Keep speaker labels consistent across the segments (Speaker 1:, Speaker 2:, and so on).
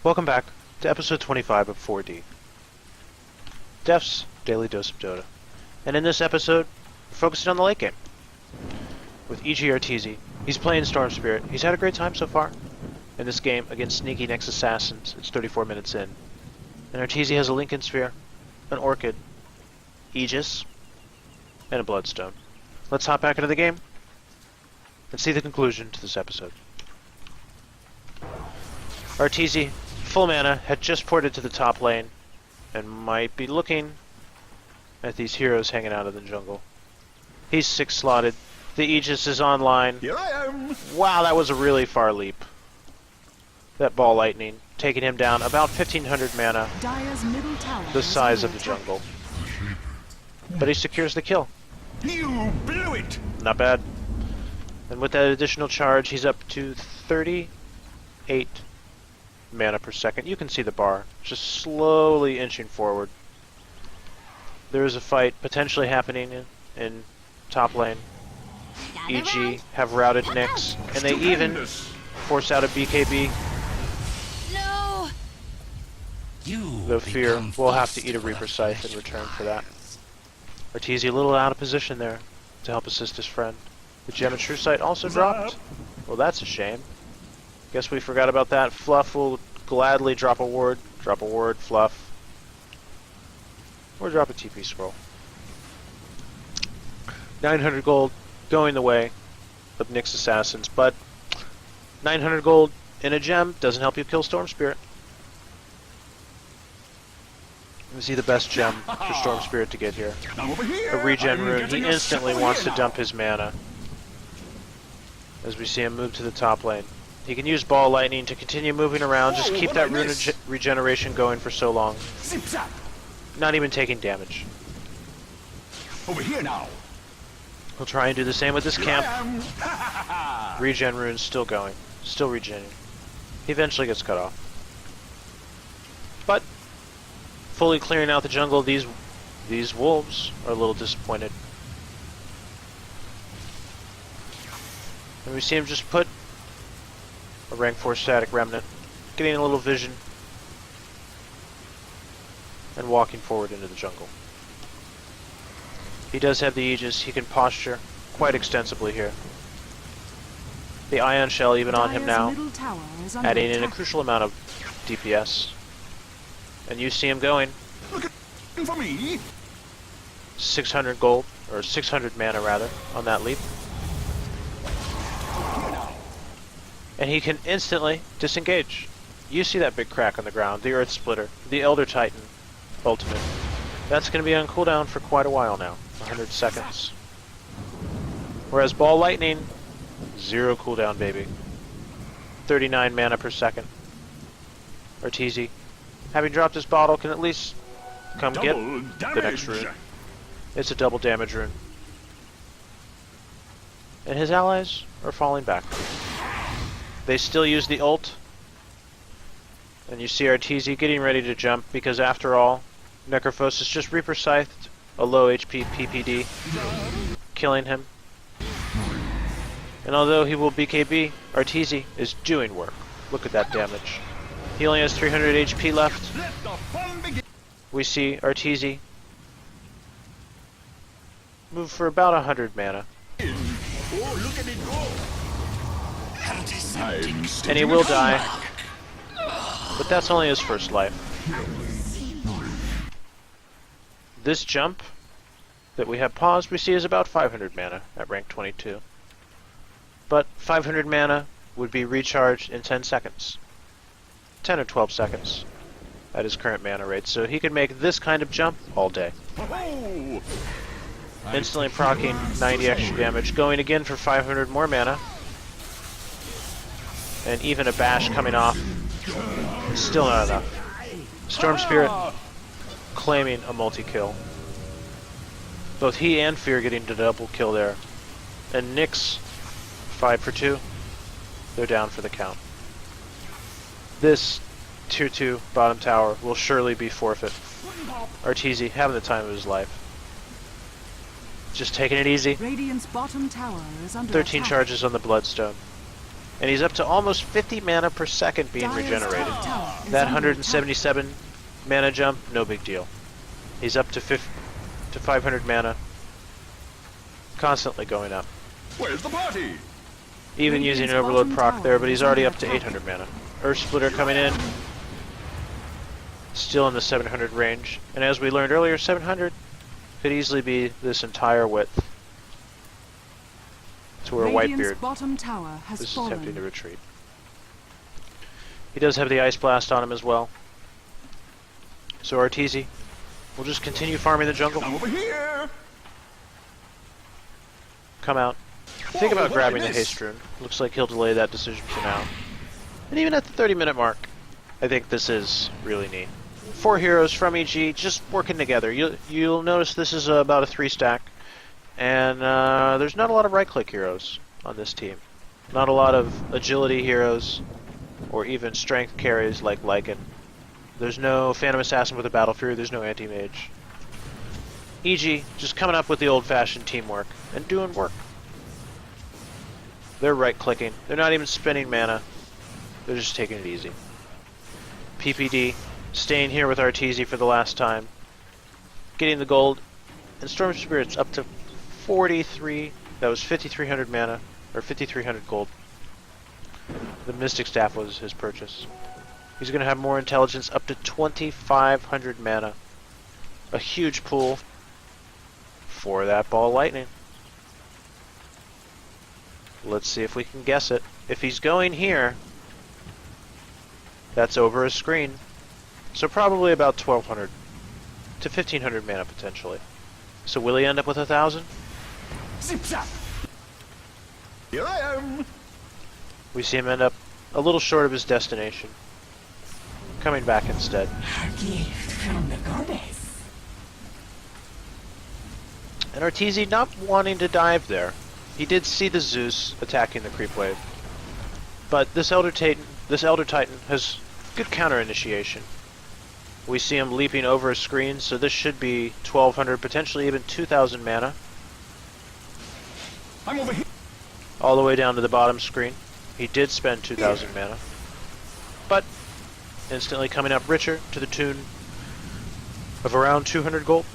Speaker 1: Welcome back to episode 25 of 4D. Def's Daily Dose of Dota. And in this episode, we're focusing on the late game. With EG.Arteezy. He's playing Storm Spirit. He's had a great time so far in this game against Sneaky Next Assassins. It's 34 minutes in. And Arteezy has a Lincoln Sphere, an Orchid, Aegis, and a Bloodstone. Let's hop back into the game and see the conclusion to this episode. Arteezy, full mana, had just ported to the top lane and might be looking at these heroes hanging out in the jungle. He's 6 slotted. The Aegis is online.
Speaker 2: Here I am.
Speaker 1: Wow, that was a really far leap. That ball lightning taking him down about 1500 mana, the size of the jungle. But he secures the kill.
Speaker 2: You blew it.
Speaker 1: Not bad. And with that additional charge, he's up to 38 mana per second. You can see the bar just slowly inching forward. There is a fight potentially happening in top lane. EG have routed Nyx, and they even force out a BKB.
Speaker 3: No.
Speaker 1: Though Fear will have to eat a Reaper Scythe in return for that. Arteezy a little out of position there to help assist his friend. The Gem and True Sight also dropped. Well, that's a shame. Guess we forgot about that. Fluff will gladly drop a ward. Drop a ward, Fluff. Or drop a TP scroll. 900 gold going the way of Nyx Assassins, but 900 gold in a gem doesn't help you kill Storm Spirit. Is he the best gem for Storm Spirit to get here? A regen rune. He instantly wants to dump his mana. As we see him move to the top lane. He can use Ball Lightning to continue moving around, just keep that rune regeneration going for so long. Not even taking damage.
Speaker 2: Over here now.
Speaker 1: He'll try and do the same with this camp. Regen rune's still going. Still regenerating. He eventually gets cut off. But fully clearing out the jungle, these wolves are a little disappointed. And we see him just put a rank 4 static remnant, getting a little vision, and walking forward into the jungle. He does have the Aegis. He can posture quite extensively here. The Ion Shell even on him now, adding in a crucial amount of DPS. And you see him going.
Speaker 2: Looking for me.
Speaker 1: 600 gold, or 600 mana rather, on that leap. And he can instantly disengage. You see that big crack on the ground, the Earth Splitter, the Elder Titan ultimate. That's going to be on cooldown for quite a while now, 100 seconds. Whereas Ball Lightning, 0 cooldown, baby. 39 mana per second. Arteezy, having dropped his bottle, can at least come get the next rune. It's a double damage rune. And his allies are falling back. They still use the ult. And you see Arteezy getting ready to jump, because after all, Necrophosis just Reaper Scythed a low HP PPD, killing him. And although he will BKB, Arteezy is doing work. Look at that damage. He only has 300 HP left. We see Arteezy move for about 100 mana. And he will die. But that's only his first life. This jump that we have paused, we see is about 500 mana at rank 22. But 500 mana would be recharged in 10 seconds. 10 or 12 seconds at his current mana rate. So he could make this kind of jump all day. Instantly proccing 90 extra damage, going again for 500 more mana. And even a bash coming off. Still not enough. Storm Spirit claiming a multi-kill. Both he and Fear getting the double kill there. And Nyx, 5 for 2. They're down for the count. This tier 2 bottom tower will surely be forfeit. Arteezy having the time of his life. Just taking it easy.
Speaker 3: Radiant's bottom tower is under
Speaker 1: 13
Speaker 3: attack.
Speaker 1: charges on the Bloodstone. And he's up to almost 50 mana per second being
Speaker 3: Dire's
Speaker 1: regenerated.
Speaker 3: top tower is
Speaker 1: That
Speaker 3: under
Speaker 1: 177 mana jump, no big deal. He's up to 500 mana, constantly going up.
Speaker 2: Where's the party?
Speaker 1: Even using an overload proc there, but he's already up to 800 mana. Earth Splitter coming in, still in the 700 range. And as we learned earlier, 700 could easily be this entire width to where
Speaker 4: Radiant's
Speaker 1: Whitebeard
Speaker 4: bottom tower has
Speaker 1: is
Speaker 4: fallen.
Speaker 1: attempting to retreat. He does have the Ice Blast on him as well. So Arteezy will just continue farming the jungle.
Speaker 2: I'm over here.
Speaker 1: Come out. Think
Speaker 2: Whoa,
Speaker 1: about
Speaker 2: what
Speaker 1: grabbing
Speaker 2: did
Speaker 1: the
Speaker 2: I miss?
Speaker 1: haste rune. Looks like he'll delay that decision for now. And even at the 30-minute mark, I think this is really neat. 4 heroes from EG just working together. You'll notice this is about a 3-stack, and there's not a lot of right-click heroes on this team. Not a lot of agility heroes, or even strength carries like Lycan. There's no Phantom Assassin with a Battle Fury. There's no Anti-Mage. EG just coming up with the old-fashioned teamwork and doing work. They're right-clicking. They're not even spending mana. They're just taking it easy. PPD staying here with Arteezy for the last time, getting the gold, and Storm Spirit's up to 43. That was 5,300 mana, or 5,300 gold. The Mystic Staff was his purchase. He's going to have more intelligence, up to 2,500 mana. A huge pool for that ball of lightning. Let's see if we can guess it. If he's going here, that's over a screen. So probably about 1,200 to 1,500 mana potentially. So will he end up with 1,000?
Speaker 2: Zip zap. Here I am.
Speaker 1: We see him end up a little short of his destination. Coming back instead. And Arteezy not wanting to dive there. He did see the Zeus attacking the creep wave. But this Elder Titan has good counter initiation. We see him leaping over a screen, so this should be 1,200, potentially even 2,000 mana.
Speaker 2: I'm over here.
Speaker 1: All the way down to the bottom screen. He did spend 2,000 mana. But instantly coming up richer to the tune of around 200 gold.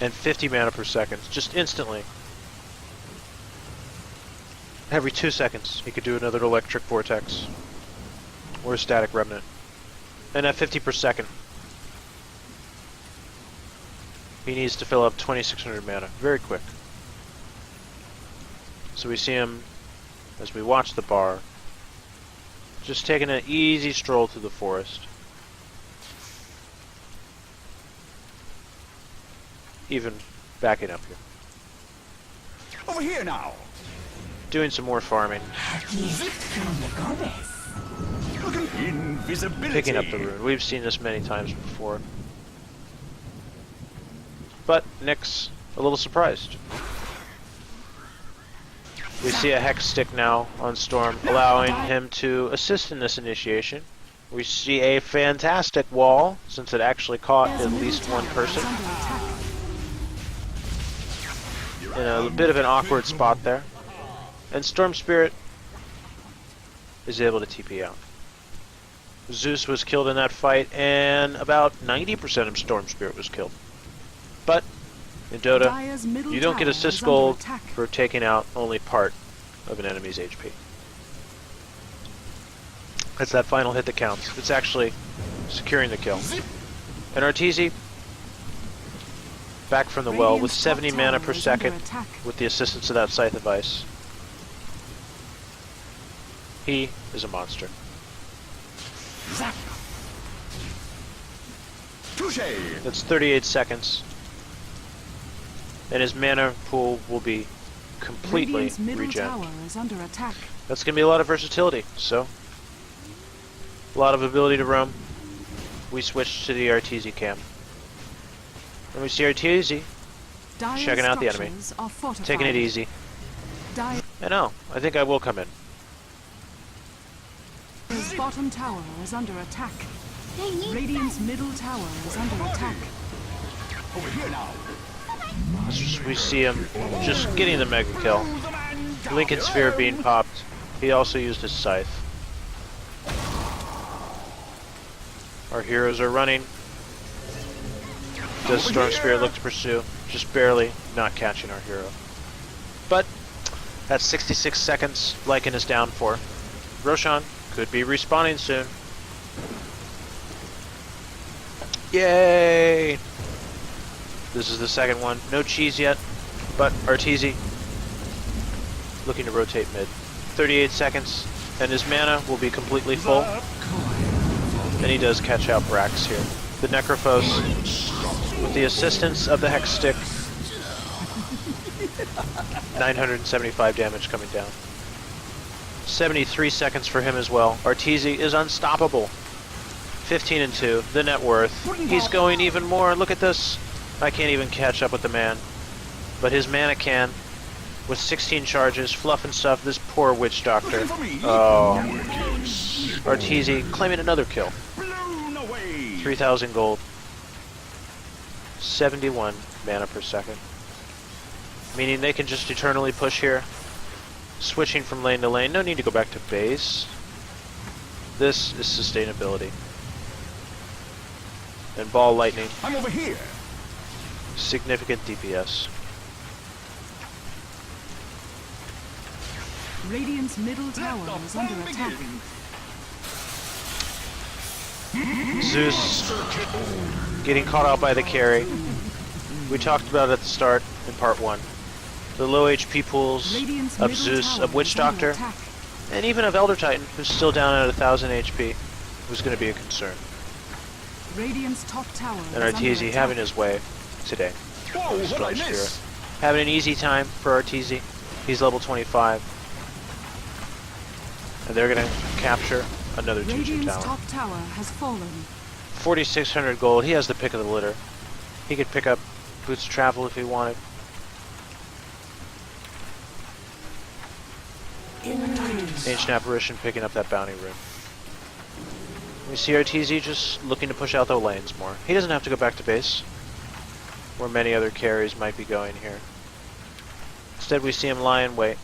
Speaker 1: And 50 mana per second, just instantly. Every 2 seconds, he could do another electric vortex. Or a static remnant. And at 50 per second, he needs to fill up 2,600 mana. Very quick. So we see him, as we watch the bar, just taking an easy stroll through the forest. Even backing up here.
Speaker 2: Over here now.
Speaker 1: Doing some more farming.
Speaker 2: Invisibility.
Speaker 1: Picking up the rune. We've seen this many times before. But Nyx a little surprised. We see a Hex Stick now on Storm, allowing him to assist in this initiation. We see a fantastic wall, since it actually caught at least one person. In a bit of an awkward spot there. And Storm Spirit is able to TP out. Zeus was killed in that fight, and about 90% of Storm Spirit was killed. But in Dota, you don't get assist gold for taking out only part of an enemy's HP. It's that final hit that counts. It's actually securing the kill. And Arteezy, back from the well with 70 mana per second with the assistance of that Scythe of Ice. He is a monster.
Speaker 2: Touché.
Speaker 1: That's 38 seconds. And his mana pool will be completely regen. That's going to be a lot of versatility, so a lot of ability to roam. We switch to the Arteezy camp. And we see Arteezy checking out the enemy, taking it easy. I know, I think I will come in.
Speaker 4: His bottom tower is under attack.
Speaker 3: They need
Speaker 4: Radiant's middle tower is under attack.
Speaker 2: Over here now.
Speaker 1: We see him just getting the mega kill. Lincoln Sphere being popped. He also used his scythe. Our heroes are running. Does Storm Spirit look to pursue? Just barely not catching our hero. But that's 66 seconds Lycan is down for. Roshan could be respawning soon. Yay! This is the second one. No cheese yet, but Arteezy looking to rotate mid. 38 seconds, and his mana will be completely full. And he does catch out Brax here. The Necrophos, with the assistance of the Hex Stick, 975 damage coming down. 73 seconds for him as well. Arteezy is unstoppable. 15 and 2, the net worth. He's going even more. Look at this. I can't even catch up with the man. But his mana can. With 16 charges, fluff and stuff, this poor witch doctor. Oh. Arteezy claiming another kill. 3,000 gold. 71 mana per second. Meaning they can just eternally push here. Switching from lane to lane. No need to go back to base. This is sustainability. And ball lightning.
Speaker 2: I'm over here.
Speaker 1: Significant DPS.
Speaker 4: Radiant's middle tower is under attack.
Speaker 1: Zeus getting caught out by the carry. We talked about it at the start in part 1. The low HP pools
Speaker 4: Radiant's
Speaker 1: of
Speaker 4: middle
Speaker 1: Zeus,
Speaker 4: tower
Speaker 1: of Witch
Speaker 4: is under
Speaker 1: Doctor,
Speaker 4: attack.
Speaker 1: and even of Elder Titan, who's still down at 1,000 HP, was going to be a concern.
Speaker 4: Radiant's top tower
Speaker 1: And
Speaker 4: is under
Speaker 1: Arteezy
Speaker 4: attack.
Speaker 1: having his way today.
Speaker 2: Whoa, what
Speaker 1: Storm
Speaker 2: I
Speaker 1: Spirit.
Speaker 2: miss?
Speaker 1: Having an easy time for Arteezy. He's level 25. And they're going to capture another 2-2
Speaker 4: Radiant's
Speaker 1: tower.
Speaker 4: top tower has fallen.
Speaker 1: 4,600 gold. He has the pick of the litter. He could pick up Boots of Travel if he wanted. Ancient Apparition picking up that bounty rune. We see Arteezy just looking to push out the lanes more. He doesn't have to go back to base, where many other carries might be going here. Instead we see him lie in wait.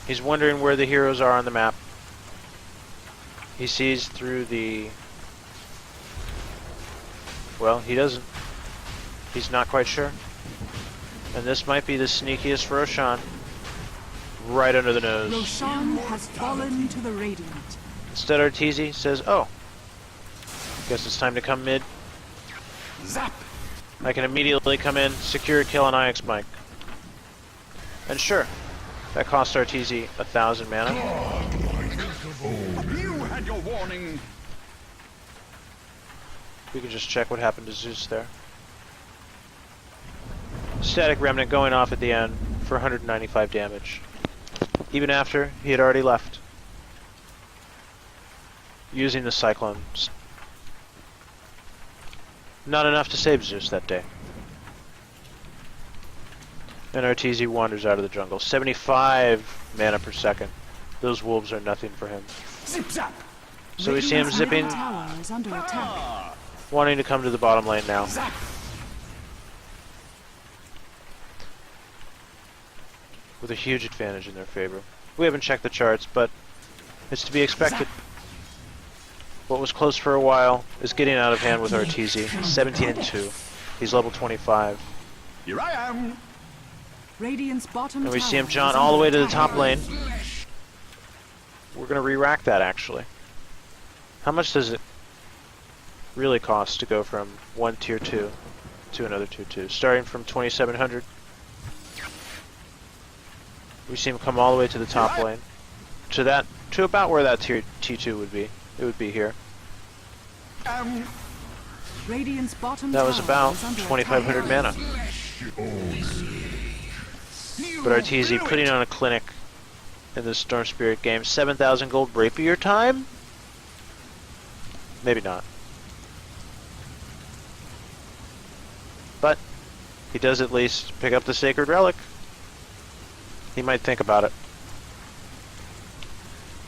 Speaker 1: He's wondering where the heroes are on the map. He sees through the... Well, he doesn't. He's not quite sure. And this might be the sneakiest for Roshan. Right under the nose.
Speaker 4: Roshan has fallen to the Radiant.
Speaker 1: Instead Arteezy says, oh, guess it's time to come mid.
Speaker 2: Zap.
Speaker 1: I can immediately come in, secure a kill on IX Mike. And sure, that cost Arteezy 1,000 mana.
Speaker 2: You had your warning.
Speaker 1: We can just check what happened to Zeus there. Static Remnant going off at the end for 195 damage. Even after he had already left. Using the Cyclones. Not enough to save Zeus that day. And Arteezy wanders out of the jungle. 75 mana per second. Those wolves are nothing for him.
Speaker 2: Zip zap.
Speaker 1: So we see him
Speaker 4: Radiant's
Speaker 1: zipping,
Speaker 4: middle tower is under attack.
Speaker 1: wanting to come to the bottom lane now.
Speaker 2: Zap.
Speaker 1: With a huge advantage in their favor. We haven't checked the charts, but it's to be expected. What was close for a while is getting out of hand with Arteezy. 17 and 2. He's level 25.
Speaker 2: Here I am.
Speaker 4: Radiant's bottom
Speaker 1: And we
Speaker 4: tower
Speaker 1: see him
Speaker 4: is
Speaker 1: jaunt
Speaker 4: under
Speaker 1: all the way to the
Speaker 4: attack.
Speaker 1: top lane. We're gonna re-rack that actually. How much does it really cost to go from one tier 2 to another tier 2? Starting from 2,700. We see him come all the way to the top lane. To about where that tier T2 would be. It would be here.
Speaker 4: Radiant's bottom
Speaker 1: That was
Speaker 4: tower
Speaker 1: about
Speaker 4: is under
Speaker 1: 2,500 mana. But Arteezy putting on a clinic in this Storm Spirit game. 7,000 gold rapier time? Maybe not. But he does at least pick up the Sacred Relic. He might think about it.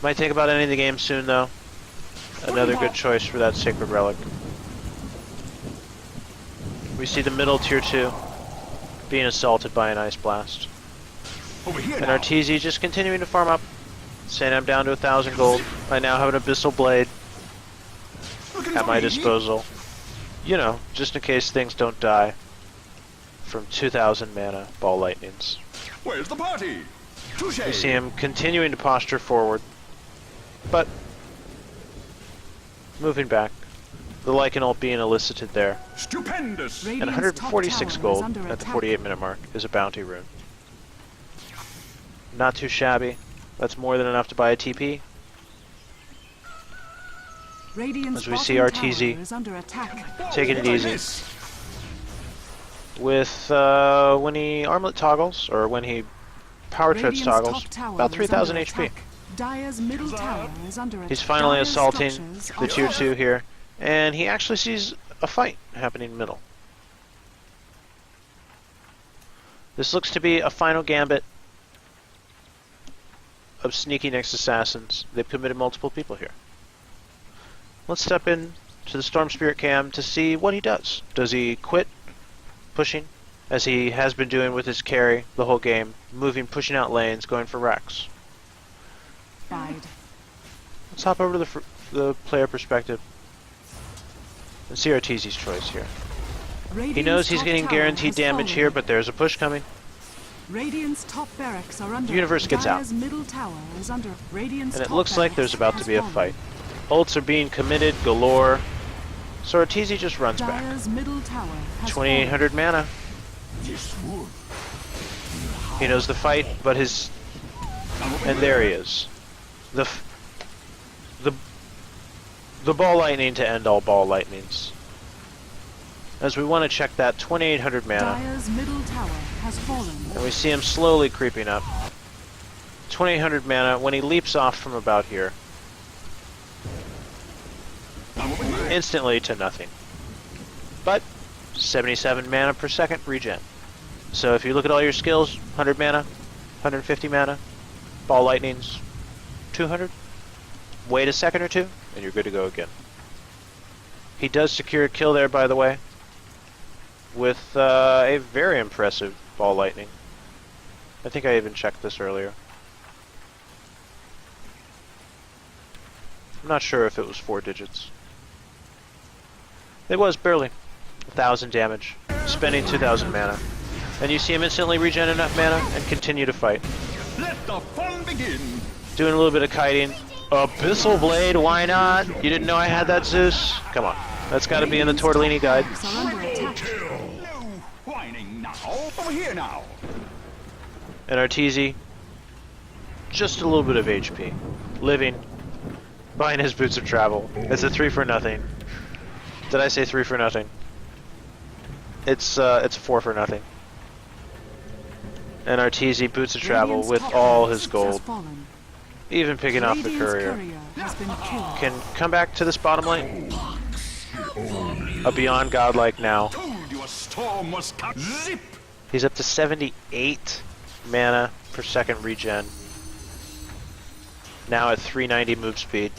Speaker 1: Might think about ending the game soon though. Another good choice for that Sacred Relic. We see the middle tier 2 being assaulted by an Ice Blast.
Speaker 2: Over here
Speaker 1: And
Speaker 2: now.
Speaker 1: Arteezy just continuing to farm up. saying I'm down to 1,000 gold. I now have an Abyssal Blade
Speaker 2: Looking
Speaker 1: at
Speaker 2: for
Speaker 1: my
Speaker 2: me?
Speaker 1: disposal. You know, just in case things don't die from 2,000 mana ball lightnings.
Speaker 2: Where's the party? Touche.
Speaker 1: We see him continuing to posture forward, but moving back. The Lycan ult being elicited there.
Speaker 2: Stupendous.
Speaker 1: And
Speaker 4: Radiant's top
Speaker 1: 146
Speaker 4: tower
Speaker 1: gold
Speaker 4: is under
Speaker 1: at the
Speaker 4: attack.
Speaker 1: 48-minute mark is a bounty rune. Not too shabby. That's more than enough to buy a TP.
Speaker 4: Radiant's
Speaker 1: As we see
Speaker 4: bottom
Speaker 1: Arteezy
Speaker 4: tower is under attack.
Speaker 1: taking it
Speaker 2: What I
Speaker 1: easy.
Speaker 2: miss?
Speaker 1: With when he armlet toggles, or when he power treads
Speaker 4: Radiant's
Speaker 1: toggles,
Speaker 4: top tower
Speaker 1: about
Speaker 4: is
Speaker 1: 3,000
Speaker 4: under
Speaker 1: HP.
Speaker 4: attack. Dire's middle tower is under attack.
Speaker 1: He's finally
Speaker 4: Dire's
Speaker 1: assaulting
Speaker 4: structures
Speaker 1: the
Speaker 4: are
Speaker 1: tier
Speaker 4: falling.
Speaker 1: 2 here, and he actually sees a fight happening middle. This looks to be a final gambit of sneaky next assassins. They've committed multiple people here. Let's step in to the Storm Spirit cam to see what he does. Does he quit pushing, as he has been doing with his carry the whole game, moving, pushing out lanes, going for Rex?
Speaker 4: Bide.
Speaker 1: Let's hop over to the player perspective and see Arteezy's choice here. He
Speaker 4: Radiant's
Speaker 1: knows he's
Speaker 4: top
Speaker 1: getting
Speaker 4: tower
Speaker 1: guaranteed
Speaker 4: has
Speaker 1: damage
Speaker 4: fallen.
Speaker 1: here, but there's a push coming.
Speaker 4: Radiant's top barracks are under.
Speaker 1: The universe gets out.
Speaker 4: Dire's middle tower is under. Radiant's
Speaker 1: And it
Speaker 4: top
Speaker 1: looks like
Speaker 4: barracks
Speaker 1: there's about to
Speaker 4: has
Speaker 1: be a
Speaker 4: fallen.
Speaker 1: fight. Ults are being committed galore, so Arteezy just runs back.
Speaker 4: Dire's middle tower has
Speaker 1: 2,800 mana.
Speaker 2: This wood.
Speaker 1: He knows the fight, but his... And there he is. The ball lightning to end all ball lightnings. As we want to check that 2,800
Speaker 4: fallen.
Speaker 1: mana,
Speaker 4: Dire's middle tower has fallen.
Speaker 1: and we see him slowly creeping up. 2,800 mana when he leaps off from about here.
Speaker 2: I'm over here.
Speaker 1: Instantly to nothing. But 77 mana per second regen. So if you look at all your skills, 100 mana, 150 mana, ball lightnings, 200. Wait a second or two, and you're good to go again. He does secure a kill there, by the way, with a very impressive ball lightning. I think I even checked this earlier. I'm not sure if it was 4 digits. It was barely 1,000 damage, spending 2,000 mana. And you see him instantly regen enough mana and continue to fight.
Speaker 2: Let the fun begin.
Speaker 1: Doing a little bit of kiting. Abyssal Blade, why not? You didn't know I had that, Zeus? Come on. That's got to be in the Tortellini guide.
Speaker 4: Barracks are under attack.
Speaker 2: No whining now. Over here now.
Speaker 1: And Arteezy, just a little bit of HP. Living, buying his boots of travel. It's a 3 for nothing. Did I say 3 for nothing? It's a 4 for nothing. And Arteezy boots of travel
Speaker 4: Radiant's
Speaker 1: with
Speaker 4: top
Speaker 1: all
Speaker 4: barracks
Speaker 1: his
Speaker 4: has
Speaker 1: gold,
Speaker 4: fallen.
Speaker 1: even picking off the
Speaker 4: Radiant's
Speaker 1: courier.
Speaker 4: has been killed.
Speaker 1: Can come back to this bottom lane. A beyond godlike now.
Speaker 2: Told you a storm was coming. Zip.
Speaker 1: He's up to 78 mana per second regen. Now at 390 move speed.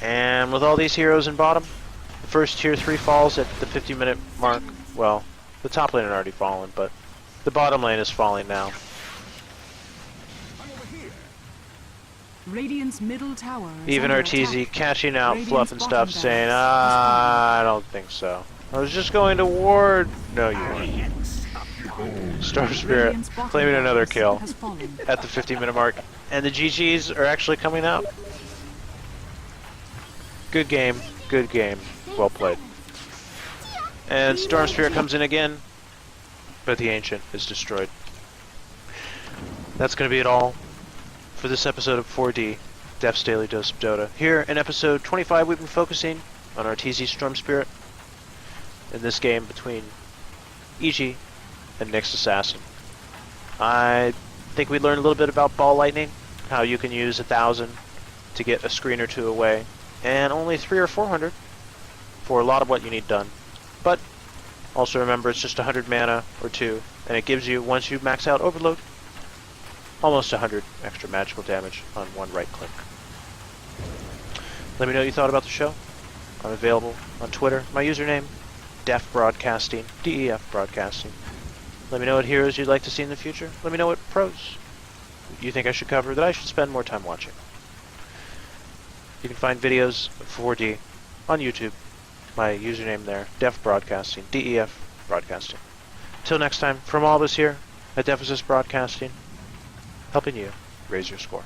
Speaker 1: And with all these heroes in bottom, the first tier 3 falls at the 50-minute mark. Well, the top lane had already fallen, but the bottom lane is falling now.
Speaker 2: I'm over here.
Speaker 4: Radiant's middle tower is
Speaker 1: Even
Speaker 4: under
Speaker 1: Arteezy
Speaker 4: attack.
Speaker 1: catching out
Speaker 4: Radiant's
Speaker 1: fluff and stuff,
Speaker 4: bottom
Speaker 1: saying,
Speaker 4: barracks has
Speaker 1: I don't think so. I was just going to ward. No, you weren't. Storm Spirit
Speaker 4: Radiant's bottom
Speaker 1: claiming another
Speaker 4: barracks
Speaker 1: kill
Speaker 4: has fallen.
Speaker 1: at the 50-minute mark. And the GGs are actually coming out. Good game. Good game. Well played. And Storm Spirit comes in again, but the Ancient is destroyed. That's going to be it all for this episode of 4D, Def's Daily Dose of Dota. Here in episode 25, we've been focusing on Arteezy Storm Spirit in this game between EG and Nyx Assassin. I think we learned a little bit about Ball Lightning, how you can use 1,000 to get a screen or 2 away, and only 300 or 400 for a lot of what you need done. But also remember, it's just 100 mana or 2, and it gives you, once you max out Overload, almost 100 extra magical damage on one right click. Let me know what you thought about the show. I'm available on Twitter. My username, Def Broadcasting, DEF Broadcasting. Let me know what heroes you'd like to see in the future. Let me know what pros you think I should cover that I should spend more time watching. You can find videos of 4D on YouTube. My username there, Def Broadcasting, DEF Broadcasting. Till next time, from all of us here at Deficit Broadcasting, helping you raise your score.